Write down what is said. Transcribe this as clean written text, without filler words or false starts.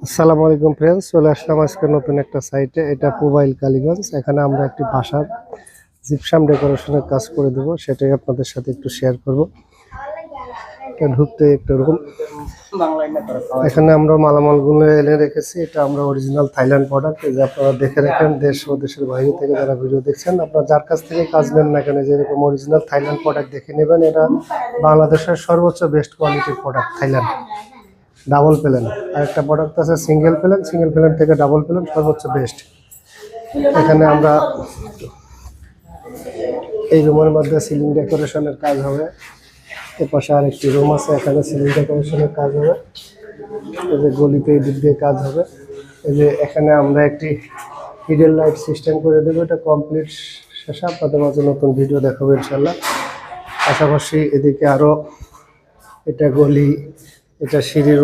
আসসালামু আলাইকুম ফ্রেন্ডস, চলে আসলাম আজকে নতুন একটা সাইটে। এটা মোবাইল কালীগঞ্জ। এখানে আমরা একটি বাসার জিপসাম ডেকোরেশনের কাজ করে দেব, সেটাই আপনাদের সাথে একটু শেয়ার করব। এটা ঢুকতে একটু রুম, এখানে আমরা মালামালগুলো এনে রেখেছি। এটা আমরা অরিজিনাল থাইল্যান্ড প্রোডাক্ট, এই যে আপনারা দেখে রাখেন। দেশ ও দেশের বাইরে থেকে যারা ভিডিও দেখছেন, আপনারা যার কাছ থেকে কাজ নেন না কেন, যেরকম অরিজিনাল থাইল্যান্ড প্রোডাক্ট দেখে নেবেন। এটা বাংলাদেশের সর্বোচ্চ বেস্ট কোয়ালিটির প্রোডাক্ট, থাইল্যান্ড ডাবল প্লেন। আর একটা প্রোডাক্ট আছে সিঙ্গেল প্লেন, সিঙ্গেল প্লেন থেকে ডাবল প্লেন সর্বোচ্চ বেস্ট। এখানে আমরা এই রুমের মধ্যে সিলিং ডেকোরেশনের কাজ হবে। এর পাশে আর একটি রুম আছে, এখানে সিলিং ডেকোরেশনের কাজ হবে। এই যে গলিতে এই দিক দিয়ে কাজ হবে। এই যে এখানে আমরা একটি হিডেন লাইট সিস্টেম করে দেবো। এটা কমপ্লিট শেষে আপনাদের মাঝে নতুন ভিডিও দেখাবো ইনশাল্লাহ। পাশাপাশি এদিকে আরও এটা গলি, এটা সিঁড়ি রুম